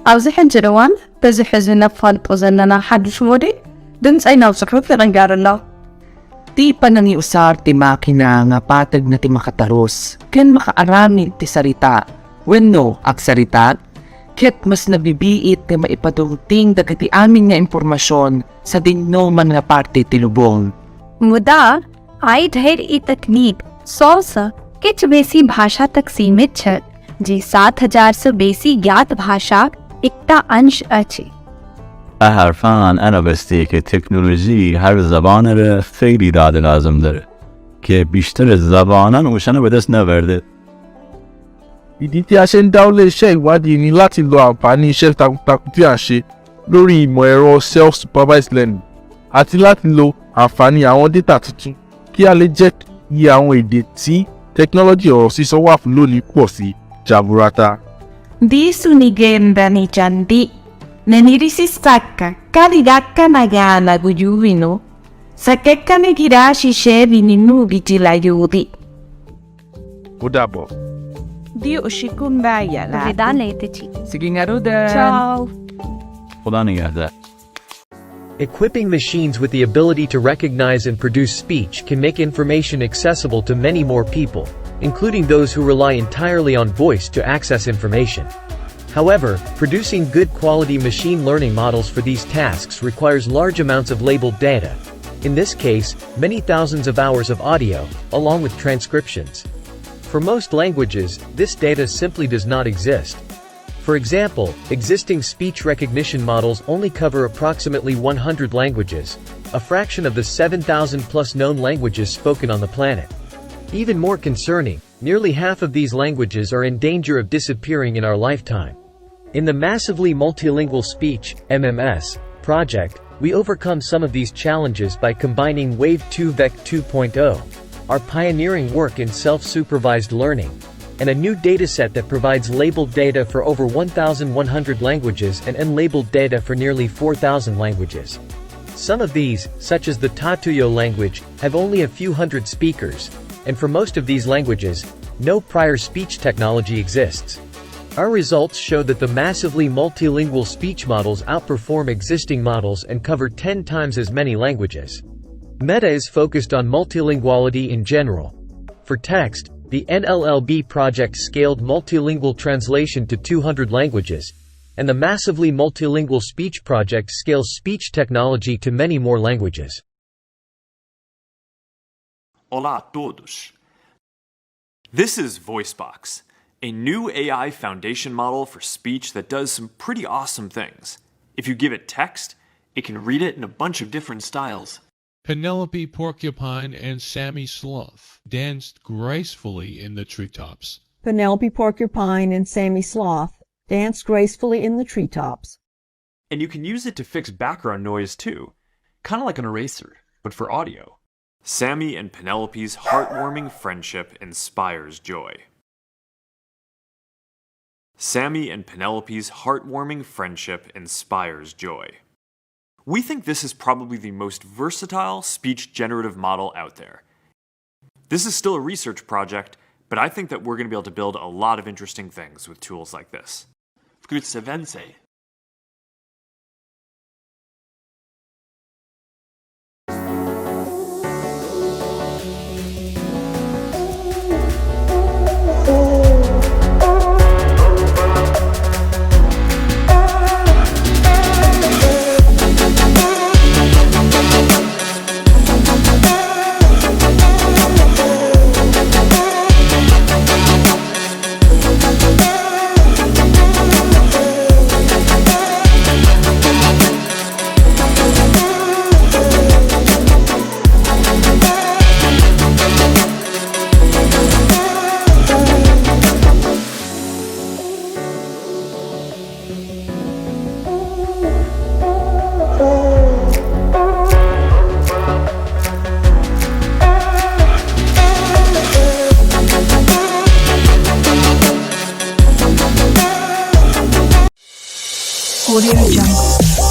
أوزح الجروان بزح زنا فالق زننا حدش مودي دنس أي نوصحو في رنجار الله. Di pa nang iusar ti makina nga patag na ti makataros, ken makaarami ti sarita. Wenno, agsarita, ket mas nabibiit ti maipadungting dagiti amin nga impormasyon sa dinno man nga parte ti lubong. मुदा आई ढेर ई तकनीक 100 से किछ बेसी भाषा तक सीमित छल जे 7000 से बेसी ज्ञात भाषाक एकटा अंश अछि. عرفان أنا بستيك التكنولوژی هر زبان رو خیلی داده لازم داره که بیشتر زبانان وشنه به دست نورده. ìdí tí a ṣe ń dáwọ́lé iṣẹ́ ìwádìí ni láti lo àǹfààní iṣẹ́ takuntakun tí a ṣe lórí ìmọ̀ ẹ̀rọ self-supervised learning àti láti lo àǹfààní àwọn dátà tuntun kí a lè jẹ́ iye àwọn èdè tí tẹkinọ́lọ́jì ọ̀rọ̀ sísọ wà fún lónìí pọ̀ sí jaburata. Disu nigenda ni chandi nenirisisaka karigaka nagana guyuvino sakeka negirashi shevi ninu vigilayudi. Ó dàbọ̀. Dio shikumbaya la. विदा लेते छी. Sige nga Rudan! Ciao. خدا نگهدار. Equipping machines with the ability to recognize and produce speech can make information accessible to many more people, including those who rely entirely on voice to access information. However, producing good quality machine learning models for these tasks requires large amounts of labeled data. In this case, many thousands of hours of audio, along with transcriptions. For most languages, this data simply does not exist. For example, existing speech recognition models only cover approximately 100 languages, a fraction of the 7,000 plus known languages spoken on the planet. Even more concerning, nearly half of these languages are in danger of disappearing in our lifetime. In the Massively Multilingual Speech (MMS) project, we overcome some of these challenges by combining Wave 2 VEC 2.0, our pioneering work in self-supervised learning, and a new dataset that provides labeled data for over 1,100 languages and unlabeled data for nearly 4,000 languages. Some of these, such as the Tatuyo language, have only a few hundred speakers, and for most of these languages, no prior speech technology exists. Our results show that the massively multilingual speech models outperform existing models and cover 10 times as many languages. Meta is focused on multilinguality in general. For text, the NLLB project scaled multilingual translation to 200 languages, and the Massively Multilingual Speech project scales speech technology to many more languages. Olá a todos! This is Voicebox, a new AI foundation model for speech that does some pretty awesome things. If you give it text, it can read it in a bunch of different styles. Penelope Porcupine and Sammy Sloth danced gracefully in the treetops. Penelope Porcupine and Sammy Sloth danced gracefully in the treetops. And you can use it to fix background noise too, kind of like an eraser, but for audio. Sammy and Penelope's heartwarming friendship inspires joy. Sammy and Penelope's heartwarming friendship inspires joy. We think this is probably the most versatile speech generative model out there. This is still a research project, but I think that we're going to be able to build a lot of interesting things with tools like this. Wkrótce więcej. Audio Jungle.